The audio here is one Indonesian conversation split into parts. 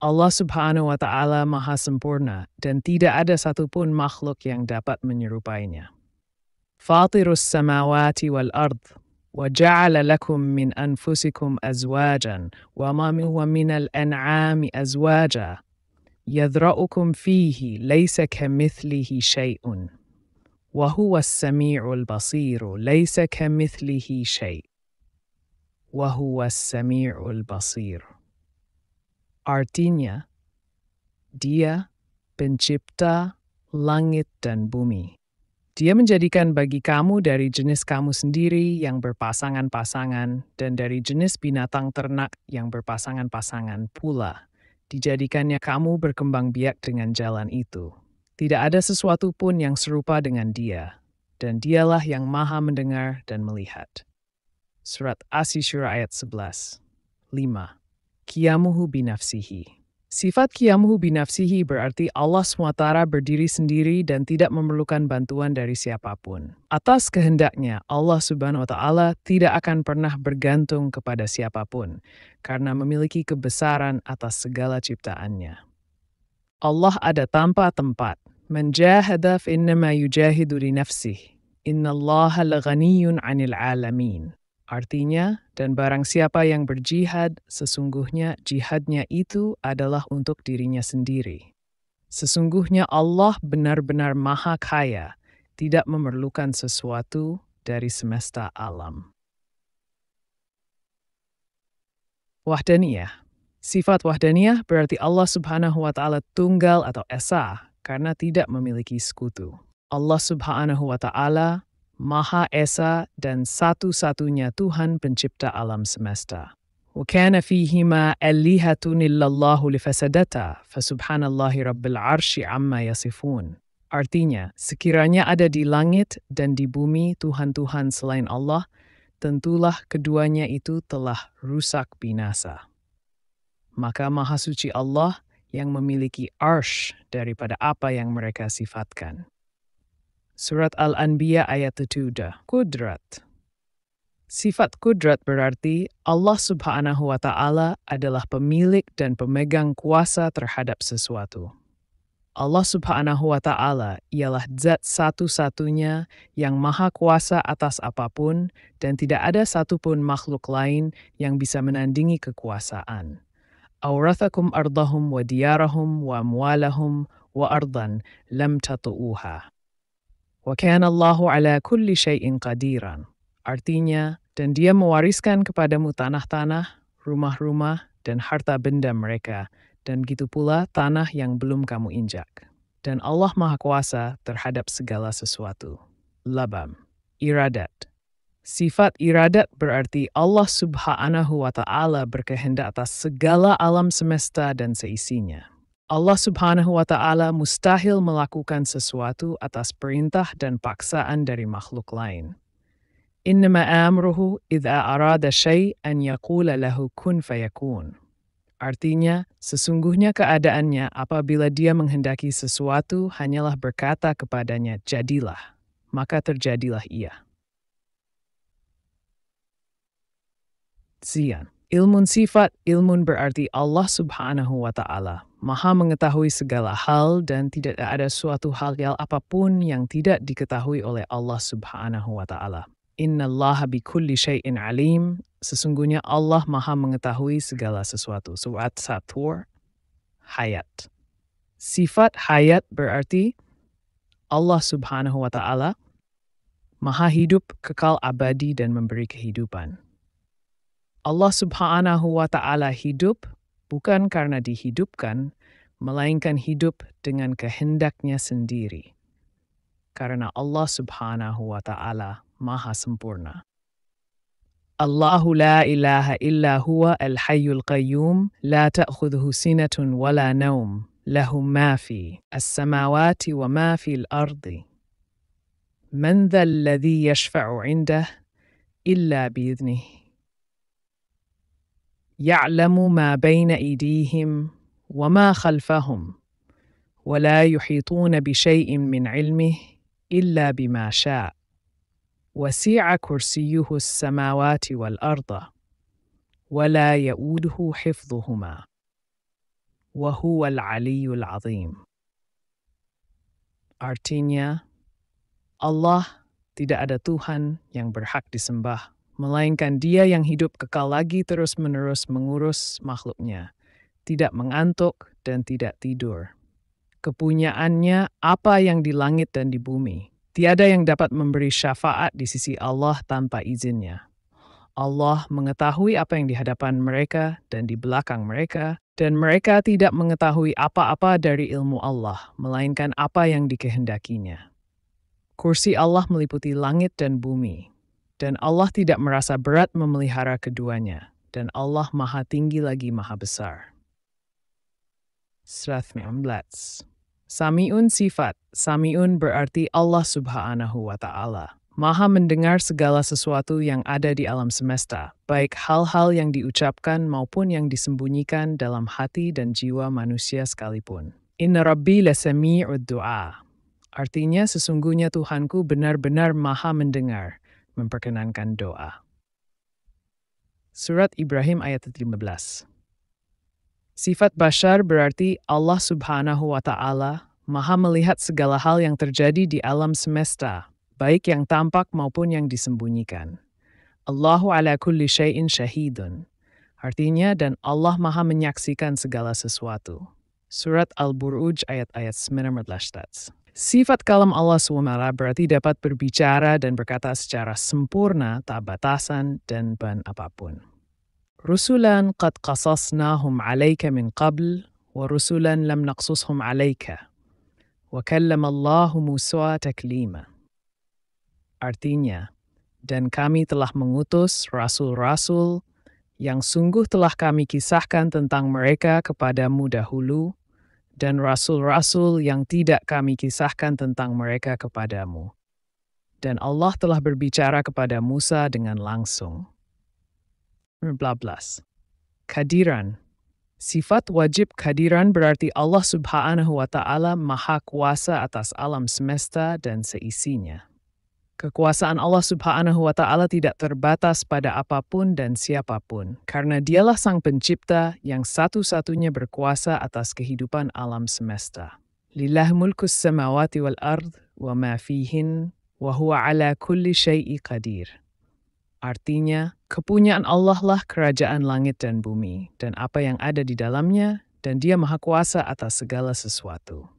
Allah Subhanahu wa Ta'ala Maha Sempurna dan tidak ada satupun makhluk yang dapat menyerupainya. Fatirus samawati wal ard, wa ja'ala lakum min anfusikum azwajan, wa minal an'ami azwaja, yadra'ukum fihi laysa kamithlihi shay'un, wa huwa as-sami'ul basiru laysa kamithlihi shay', wa huwa as-sami'ul basir. Artinya, Dia pencipta langit dan bumi. Dia menjadikan bagi kamu dari jenis kamu sendiri yang berpasangan-pasangan dan dari jenis binatang ternak yang berpasangan-pasangan pula. Dijadikannya kamu berkembang biak dengan jalan itu. Tidak ada sesuatu pun yang serupa dengan Dia, dan Dialah yang Maha mendengar dan melihat. Surat Asy-Syura ayat 11. 5. Qiyamuhu binafsihi. Sifat qiyamuhu binafsihi berarti Allah SWT berdiri sendiri dan tidak memerlukan bantuan dari siapapun. Atas kehendaknya, Allah Subhanahu wa Ta'ala tidak akan pernah bergantung kepada siapapun, karena memiliki kebesaran atas segala ciptaannya. Allah ada tanpa tempat. Man jahada fa'innama yujahidu li nafsih. Innallaha laghaniyun 'anil 'alamin. Artinya, dan barang siapa yang berjihad, sesungguhnya jihadnya itu adalah untuk dirinya sendiri. Sesungguhnya Allah benar-benar maha kaya, tidak memerlukan sesuatu dari semesta alam. Wahdaniyah. Sifat wahdaniyah berarti Allah Subhanahu wa Ta'ala tunggal atau esa, karena tidak memiliki sekutu. Allah Subhanahu wa Ta'ala Maha Esa dan satu-satunya Tuhan pencipta alam semesta. Wa kana fihima alihatun illallahu lifasadata, fasubhanallahi rabbil arsy amma yasifun. Artinya, sekiranya ada di langit dan di bumi Tuhan-Tuhan selain Allah, tentulah keduanya itu telah rusak binasa. Maka Maha Suci Allah yang memiliki arsy daripada apa yang mereka sifatkan. Surat Al-Anbiya ayat 7. Kudrat. Sifat kudrat berarti Allah Subhanahu wa Ta'ala adalah pemilik dan pemegang kuasa terhadap sesuatu. Allah Subhanahu wa Ta'ala ialah zat satu-satunya yang maha kuasa atas apapun dan tidak ada satupun makhluk lain yang bisa menandingi kekuasaan. Aurathakum ardahum wa diyarahum wa amwalahum wa ardan lam tatu'uha. Wa kana Allahu ala kulli syai'in qadiran. Artinya, dan Dia mewariskan kepadamu tanah-tanah, rumah-rumah, dan harta benda mereka, dan begitu pula tanah yang belum kamu injak. Dan Allah Maha Kuasa terhadap segala sesuatu. Labam. Iradat. Sifat iradat berarti Allah Subhanahu wa Ta'ala berkehendak atas segala alam semesta dan seisinya. Allah Subhanahu wa Ta'ala mustahil melakukan sesuatu atas perintah dan paksaan dari makhluk lain. Innama amruhu idza arada syai'an yaqula lahu kun fayakun. Artinya, sesungguhnya keadaannya apabila Dia menghendaki sesuatu hanyalah berkata kepadanya jadilah, maka terjadilah ia. Zian. Ilmun sifat, ilmun berarti Allah Subhanahu wa Ta'ala Maha mengetahui segala hal dan tidak ada suatu hal apapun yang tidak diketahui oleh Allah Subhanahu wa Ta'ala. Innallaha bikulli syai'in alim, sesungguhnya Allah Maha mengetahui segala sesuatu. Surat Satur, hayat. Sifat hayat berarti Allah Subhanahu wa Ta'ala Maha hidup, kekal abadi dan memberi kehidupan. Allah Subhanahu wa Ta'ala hidup bukan karena dihidupkan, melainkan hidup dengan kehendaknya sendiri. Karena Allah Subhanahu wa Ta'ala Maha Sempurna. Allahu la ilaha illa huwa al-hayyul qayyum, la ta'khudhuhu sinatun wa la nawm, lahu ma fi as-samawati wa ma fi al-ardi. Man dha alladhi yashfa'u 'indah illa bi'idhnihi. يعلم ما بين أيديهم وما خلفهم ولا يحيطون بشيء من علمه إلا بما شاء وسع كرسيه السماوات والأرض ولا يؤوده حفظهما wa huwal aliyyul azim. Artinya, Allah tidak ada Tuhan yang berhak disembah, melainkan Dia yang hidup kekal lagi terus-menerus mengurus makhluknya, tidak mengantuk dan tidak tidur. Kepunyaannya apa yang di langit dan di bumi. Tiada yang dapat memberi syafaat di sisi Allah tanpa izinnya. Allah mengetahui apa yang di hadapan mereka dan di belakang mereka, dan mereka tidak mengetahui apa-apa dari ilmu Allah, melainkan apa yang dikehendakinya. Kursi Allah meliputi langit dan bumi, dan Allah tidak merasa berat memelihara keduanya, dan Allah Maha Tinggi lagi Maha Besar. 119. Sami'un sifat. Sami'un berarti Allah Subhanahu wa Ta'ala Maha mendengar segala sesuatu yang ada di alam semesta, baik hal-hal yang diucapkan maupun yang disembunyikan dalam hati dan jiwa manusia sekalipun. Inna Rabbi lasami'ud du'a. Artinya sesungguhnya Tuhanku benar-benar Maha mendengar, memperkenankan doa. Surat Ibrahim ayat 15. Sifat Bashar berarti Allah Subhanahu wa Ta'ala Maha melihat segala hal yang terjadi di alam semesta, baik yang tampak maupun yang disembunyikan. Allahu ala kulli syai'in syahidun. Artinya, dan Allah Maha menyaksikan segala sesuatu. Surat Al-Buruj ayat-ayat 19. Sifat kalam Allah SWT berarti dapat berbicara dan berkata secara sempurna, tak batasan dan ban apapun. Rusulan qad qasasnahum alayka min qabl, wa rusulan lam naqsushum alayka. Wa kallama Allahu Musa taklima. Artinya, dan kami telah mengutus rasul-rasul yang sungguh telah kami kisahkan tentang mereka kepadamu dahulu, dan rasul-rasul yang tidak kami kisahkan tentang mereka kepadamu. Dan Allah telah berbicara kepada Musa dengan langsung. 14. Kehadiran. Sifat wajib kehadiran berarti Allah Subhanahu wa Ta'ala Maha Kuasa atas alam semesta dan seisinya. Kekuasaan Allah Subhanahu wa Ta'ala tidak terbatas pada apapun dan siapapun, karena Dialah Sang Pencipta yang satu-satunya berkuasa atas kehidupan alam semesta. Lillah mulkus samawati wal ard wa ma fihin wa huwa ala kulli syai'i qadir. Artinya, kepunyaan Allah lah kerajaan langit dan bumi, dan apa yang ada di dalamnya, dan Dia Maha Kuasa atas segala sesuatu.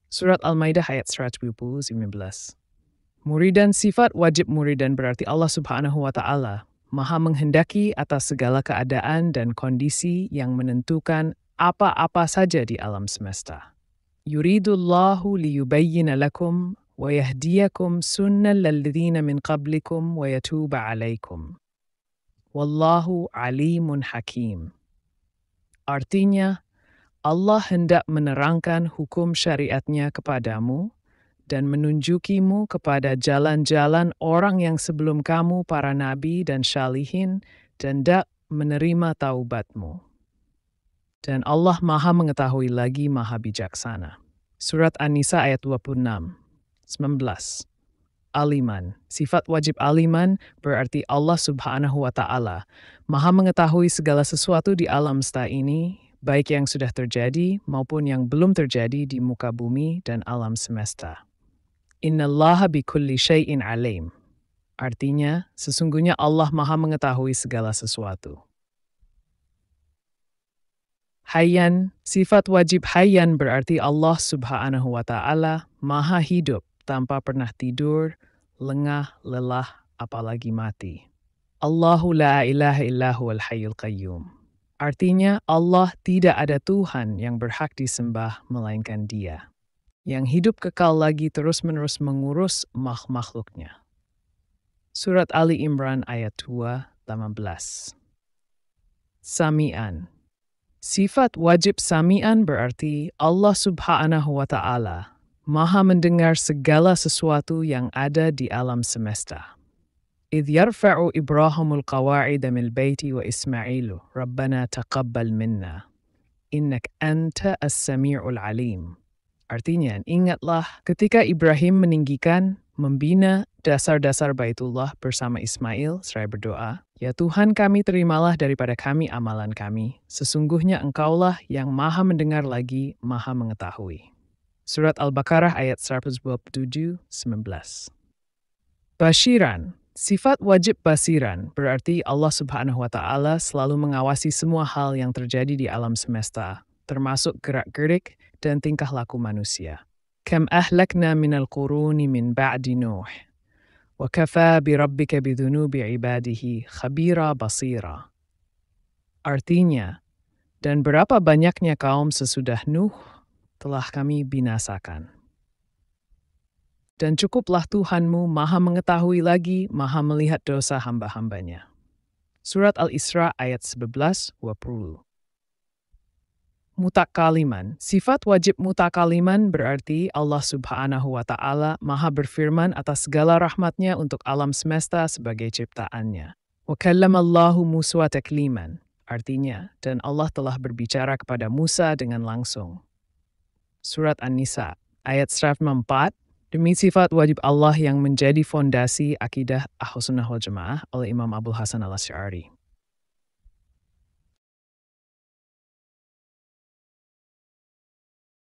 Surat Al-Maidah ayat 119. Muridan sifat wajib muridan berarti Allah Subhanahu wa Ta'ala Maha menghendaki atas segala keadaan dan kondisi yang menentukan apa-apa saja di alam semesta. Yuridullahu liyubayyina lakum wa yahdiyakum sunnal ladzina min qablikum wa yatuba alaikum. Wallahu alimun hakim. Artinya, Allah hendak menerangkan hukum syariatnya kepadamu dan menunjukimu kepada jalan-jalan orang yang sebelum kamu para nabi dan syalihin dan dak menerima taubatmu. Dan Allah Maha mengetahui lagi Maha bijaksana. Surat An-Nisa ayat 26. 19. Aliman. Sifat wajib aliman berarti Allah Subhanahu wa Ta'ala Maha mengetahui segala sesuatu di alam semesta ini, baik yang sudah terjadi maupun yang belum terjadi di muka bumi dan alam semesta. Innallaha bikulli syai'in alim. Artinya, sesungguhnya Allah Maha mengetahui segala sesuatu. Hayyan, sifat wajib hayyan berarti Allah Subhanahu wa Ta'ala Maha hidup tanpa pernah tidur, lengah, lelah, apalagi mati. Allahu la ilaha illahu al-hayyul qayyum. Artinya, Allah tidak ada Tuhan yang berhak disembah melainkan Dia, yang hidup kekal lagi terus-menerus mengurus makhluknya. Surat Ali Imran ayat 2:18. Sami'an. Sifat wajib sami'an berarti Allah Subhanahu wa Ta'ala Maha mendengar segala sesuatu yang ada di alam semesta. إذ يرفع إبراهيم القواعد من البيت وإسماعيل ربنا تقبل منا إنك أنت السميع العليم. Artinya, ingatlah ketika Ibrahim meninggikan membina dasar-dasar Baitullah bersama Ismail seraya berdoa, "Ya Tuhan kami, terimalah daripada kami amalan kami. Sesungguhnya Engkaulah yang Maha mendengar lagi Maha mengetahui." Surat Al-Baqarah ayat 127-19. Basyiran. Sifat wajib basiran berarti Allah Subhanahu wa Ta'ala selalu mengawasi semua hal yang terjadi di alam semesta, termasuk gerak-gerik dan tingkah laku manusia. Kam ahlakna minal quruni min ba'di Nuh, wa kafa bi rabbika bidhunubi ibadihi khabira basira. Artinya, dan berapa banyaknya kaum sesudah Nuh telah kami binasakan. Dan cukuplah Tuhanmu Maha mengetahui lagi, Maha melihat dosa hamba-hambanya. Surat Al-Isra ayat 11-20. Mutakaliman. Sifat wajib mutakaliman berarti Allah Subhanahu wa Ta'ala Maha berfirman atas segala rahmatnya untuk alam semesta sebagai ciptaannya. Wa kallamallahu Musa takliman. Artinya, dan Allah telah berbicara kepada Musa dengan langsung. Surat An-Nisa ayat 104. Demi sifat wajib Allah yang menjadi fondasi akidah Ahlus Sunnah wal Jamaah oleh Imam Abul Hasan al-Asy'ari.